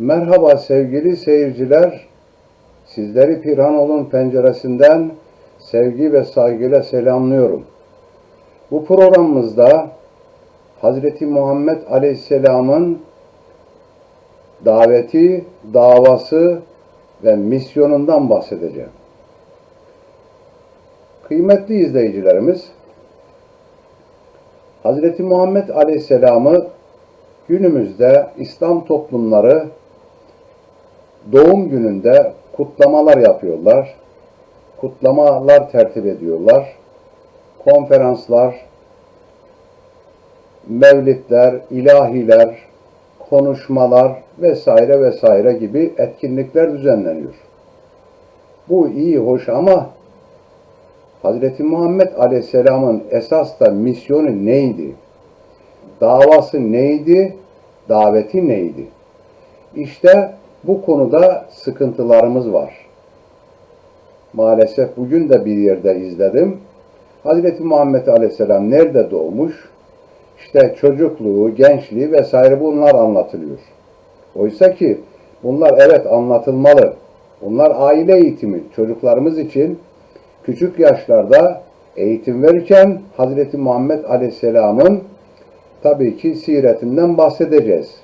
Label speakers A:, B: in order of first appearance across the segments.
A: Merhaba sevgili seyirciler, sizleri Pirhanoğlu'nun penceresinden sevgi ve saygıyla selamlıyorum. Bu programımızda Hz. Muhammed Aleyhisselam'ın daveti, davası ve misyonundan bahsedeceğim. Kıymetli izleyicilerimiz, Hz. Muhammed Aleyhisselam'ı günümüzde İslam toplumları doğum gününde kutlamalar yapıyorlar, kutlamalar tertip ediyorlar, konferanslar, mevlidler, ilahiler, konuşmalar vesaire vesaire gibi etkinlikler düzenleniyor. Bu iyi, hoş ama Hz. Muhammed Aleyhisselam'ın esas da misyonu neydi? Davası neydi? Daveti neydi? İşte bu konuda sıkıntılarımız var. Maalesef bugün de bir yerde izledim. Hz. Muhammed Aleyhisselam nerede doğmuş? İşte çocukluğu, gençliği vesaire bunlar anlatılıyor. Oysa ki bunlar evet anlatılmalı. Bunlar aile eğitimi. Çocuklarımız için küçük yaşlarda eğitim verirken Hz. Muhammed Aleyhisselam'ın tabii ki siretinden bahsedeceğiz.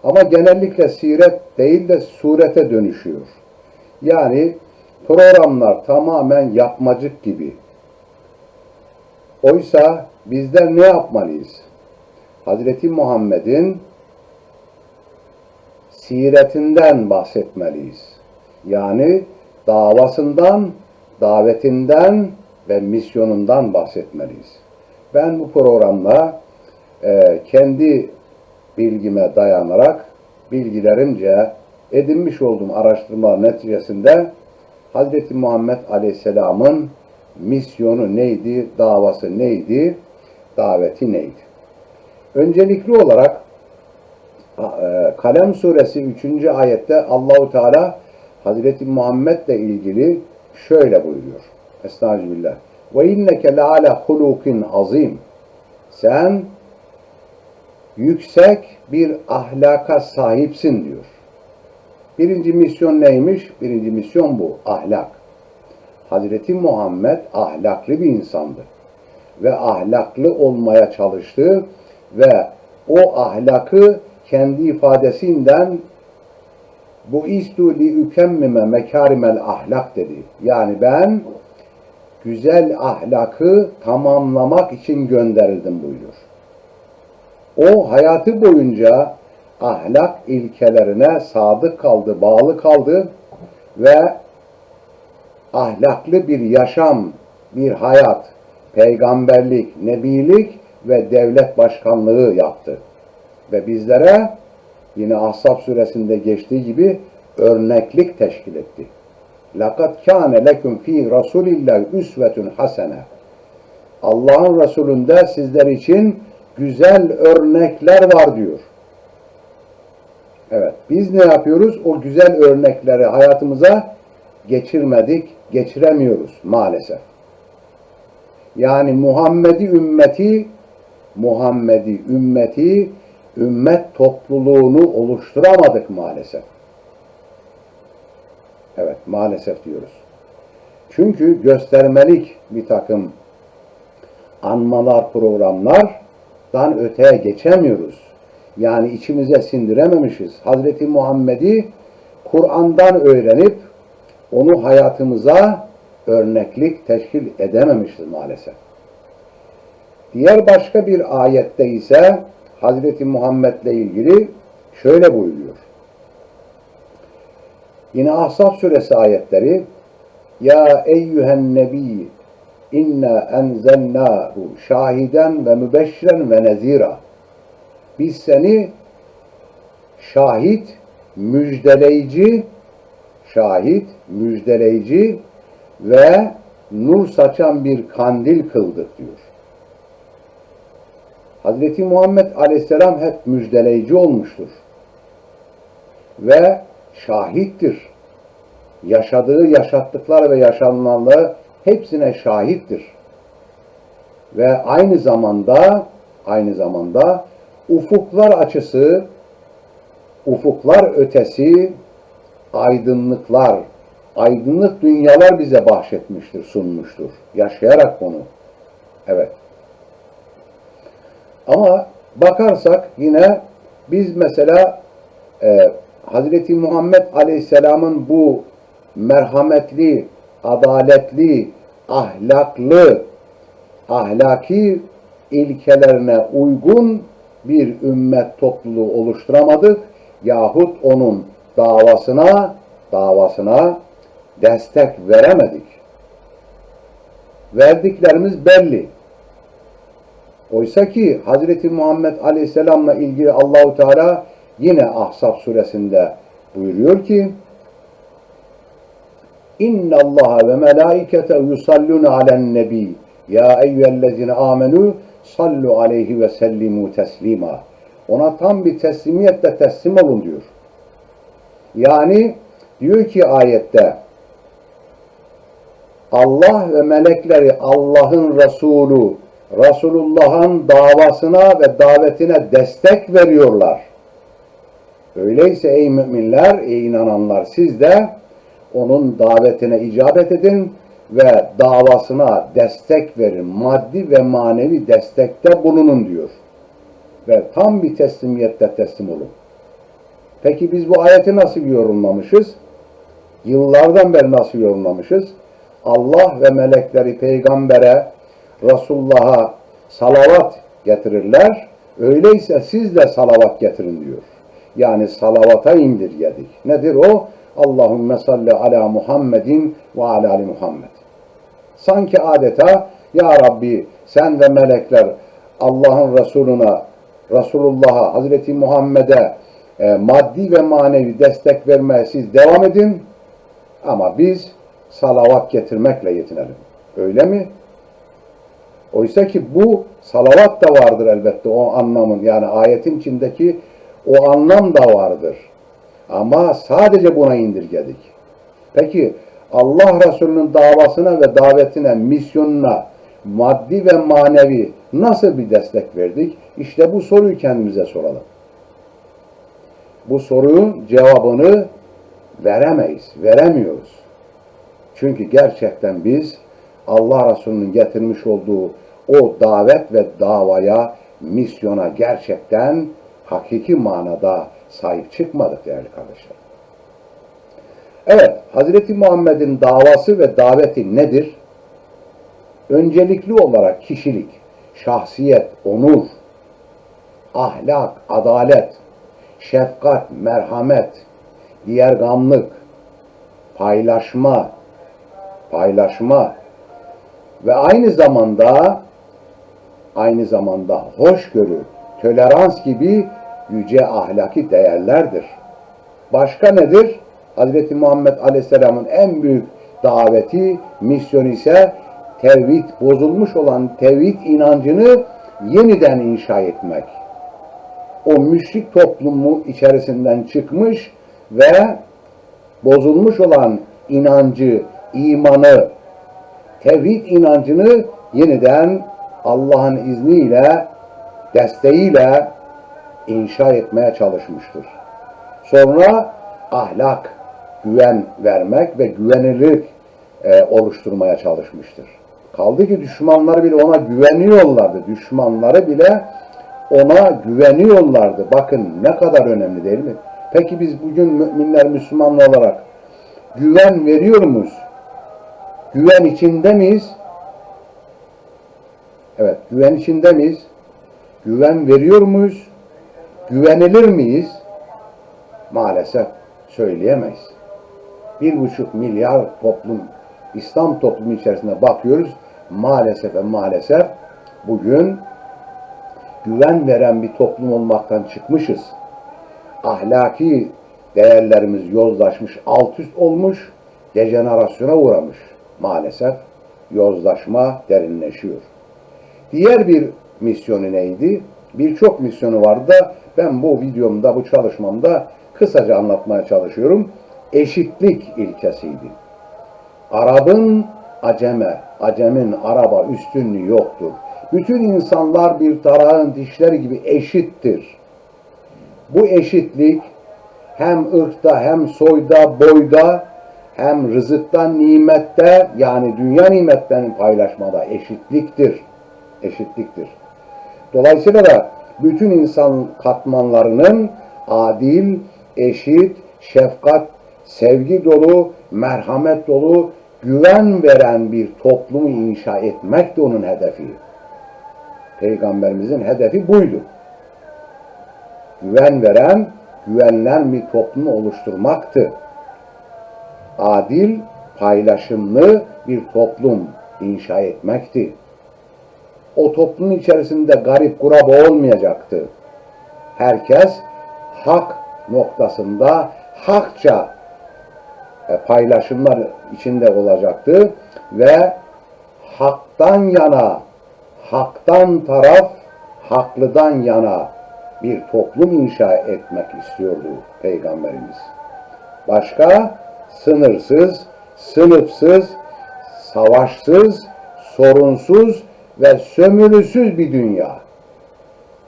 A: Ama genellikle siret değil de surete dönüşüyor. Yani programlar tamamen yapmacık gibi. Oysa bizler ne yapmalıyız? Hz. Muhammed'in siretinden bahsetmeliyiz. Yani davasından, davetinden ve misyonundan bahsetmeliyiz. Ben bu programda kendi bilgime dayanarak, bilgilerimce edinmiş olduğum araştırma neticesinde Hz. Muhammed Aleyhisselam'ın misyonu neydi, davası neydi, daveti neydi? Öncelikli olarak Kalem suresi 3. ayette Allahu Teala Hz. Muhammed'le ilgili şöyle buyuruyor. Estağfirullah. Ve inneke leala hulukin azim. Sen yüksek bir ahlaka sahipsin diyor. Birinci misyon neymiş? Birinci misyon bu. Ahlak. Hazreti Muhammed ahlaklı bir insandı. Ve ahlaklı olmaya çalıştı ve o ahlakı kendi ifadesinden bu istuli ükemmime mekarimel ahlak dedi. Yani ben güzel ahlakı tamamlamak için gönderildim buyuruyor. O hayatı boyunca ahlak ilkelerine sadık kaldı, bağlı kaldı ve ahlaklı bir yaşam, bir hayat, peygamberlik, nebilik ve devlet başkanlığı yaptı. Ve bizlere yine Ahzab suresinde geçtiği gibi örneklik teşkil etti. لَقَدْ كَانَ لَكُمْ ف۪ي رَسُولِ اللّٰهِ اُسْوَةٌ حَسَنَةٌ Allah'ın Resulü'nde sizler için güzel örnekler var diyor. Evet, biz ne yapıyoruz? O güzel örnekleri hayatımıza geçirmedik, geçiremiyoruz maalesef. Yani Muhammedi ümmeti, ümmet topluluğunu oluşturamadık maalesef. Evet, maalesef diyoruz. Çünkü göstermelik bir takım anmalar, programlardan öteye geçemiyoruz. Yani içimize sindirememişiz. Hazreti Muhammed'i Kur'an'dan öğrenip onu hayatımıza örneklik teşkil edememişiz maalesef. Diğer başka bir ayette ise Hazreti Muhammed'le ilgili şöyle buyuruyor. Yine Ahzab suresi ayetleri Ya eyyühen nebi inna enzelnâhu şahiden ve mübeşşiren ve nezîrâ Biz seni müjdeleyici ve nur saçan bir kandil kıldık diyor. Hz. Muhammed Aleyhisselam hep müjdeleyici olmuştur. Ve şahittir. Yaşattıkları ve yaşananları hepsine şahittir. Ve aynı zamanda ufuklar açısı ufuklar ötesi aydınlıklar, aydınlık dünyalar bize bahşetmiştir, sunmuştur. Yaşayarak bunu. Evet. Ama bakarsak yine biz mesela Hazreti Muhammed Aleyhisselam'ın bu merhametli, adaletli, ahlaki ilkelerine uygun bir ümmet topluluğu oluşturamadık yahut onun davasına destek veremedik. Verdiklerimiz belli. Oysa ki Hazreti Muhammed Aleyhisselam'la ilgili Allahu Teala yine Ahzab suresinde buyuruyor ki İnna Allah ve melaikete yusalluna alen nebi ya eyyühellezine amenu sallu aleyhi ve sellimu teslima. Ona tam bir teslimiyetle teslim olun diyor. Yani diyor ki ayette Allah ve melekleri Allah'ın Resulü Resulullah'ın davasına ve davetine destek veriyorlar. Öyleyse ey müminler, ey inananlar siz de onun davetine icabet edin ve davasına destek verin. Maddi ve manevi destekte bulunun diyor. Ve tam bir teslimiyette teslim olun. Peki biz bu ayeti nasıl yorumlamışız? Yıllardan beri nasıl yorumlamışız? Allah ve melekleri peygambere, Resulullah'a salavat getirirler. Öyleyse siz de salavat getirin diyor. Yani salavata indirgedik. Nedir o? Allahümme salli ala Muhammedin ve ala ali Muhammed. Sanki adeta ya Rabbi sen ve melekler Allah'ın Resulüne, Resulullah'a, Hazreti Muhammed'e maddi ve manevi destek vermeye siz devam edin ama biz salavat getirmekle yetinelim. Öyle mi? Oysa ki bu salavat da vardır elbette o anlamın, yani ayetin içindeki o anlam da vardır. Ama sadece buna indirgedik. Peki Allah Resulü'nün davasına ve davetine, misyonuna maddi ve manevi nasıl bir destek verdik? İşte bu soruyu kendimize soralım. Bu sorunun cevabını veremeyiz, veremiyoruz. Çünkü gerçekten biz Allah Resulü'nün getirmiş olduğu o davet ve davaya, misyona gerçekten hakiki manada sahip çıkmadık değerli kardeşler. Evet, Hazreti Muhammed'in davası ve daveti nedir? Öncelikli olarak kişilik, şahsiyet, onur, ahlak, adalet, şefkat, merhamet, diğergamlık, paylaşma ve aynı zamanda hoşgörü, tolerans gibi yüce ahlaki değerlerdir. Başka nedir? Hz. Muhammed Aleyhisselam'ın en büyük daveti, misyonu ise bozulmuş olan tevhid inancını yeniden inşa etmek. O müşrik toplumu içerisinden çıkmış ve bozulmuş olan inancı, imanı, tevhid inancını yeniden Allah'ın izniyle, desteğiyle inşa etmeye çalışmıştır. Sonra ahlak, güven vermek ve güvenilirlik oluşturmaya çalışmıştır. Kaldı ki düşmanları bile ona güveniyorlardı. Bakın ne kadar önemli değil mi? Peki biz bugün müminler, Müslümanlar olarak güven veriyor muyuz? Güven içinde miyiz? Evet, güven içinde miyiz? Güven veriyor muyuz? Güvenilir miyiz? Maalesef söyleyemeyiz. 1,5 milyar toplum, İslam toplumu içerisinde bakıyoruz. Maalesef bugün güven veren bir toplum olmaktan çıkmışız. Ahlaki değerlerimiz yozlaşmış, alt üst olmuş, dejenerasyona uğramış. Maalesef yozlaşma derinleşiyor. Diğer bir misyonu neydi? Birçok misyonu vardı da ben bu videomda, bu çalışmamda kısaca anlatmaya çalışıyorum. Eşitlik ilkesiydi. Arap'ın Acem'in Arap'a üstünlüğü yoktur. Bütün insanlar bir tarağın dişleri gibi eşittir. Bu eşitlik hem ırkta, hem soyda, boyda, hem rızıkta, nimette, yani dünya nimetlerini paylaşmada eşitliktir. Eşitliktir. Dolayısıyla da bütün insan katmanlarının adil, eşit, şefkat, sevgi dolu, merhamet dolu, güven veren bir toplumu inşa etmek de onun hedefi. Peygamberimizin hedefi buydu. Güven veren, güvenilen bir toplumu oluşturmaktı. Adil, paylaşımlı bir toplum inşa etmekti. O toplumun içerisinde garip kuraba olmayacaktı. Herkes hak noktasında hakça paylaşımlar içinde olacaktı ve haktan yana, haktan taraf, haklıdan yana bir toplum inşa etmek istiyordu Peygamberimiz. Başka sınırsız, sınıfsız, savaşsız, sorunsuz ve sömürüsüz bir dünya.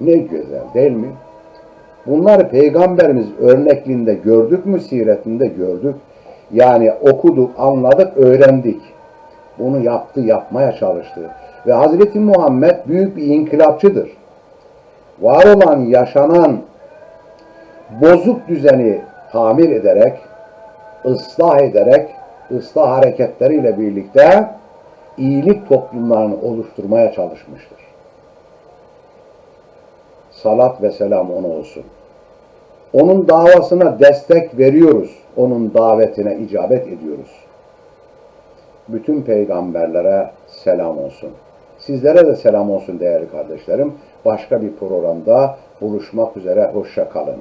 A: Ne güzel değil mi? Bunları Peygamberimiz örnekliğinde gördük mü, siretinde gördük. Yani okuduk, anladık, öğrendik. Bunu yaptı, yapmaya çalıştı. Ve Hazreti Muhammed büyük bir inkılapçıdır. Var olan, yaşanan bozuk düzeni tamir ederek, ıslah hareketleriyle birlikte iyilik toplumlarını oluşturmaya çalışmıştır. Salat ve selam ona olsun. Onun davasına destek veriyoruz. Onun davetine icabet ediyoruz. Bütün peygamberlere selam olsun. Sizlere de selam olsun değerli kardeşlerim. Başka bir programda buluşmak üzere. Hoşça kalın.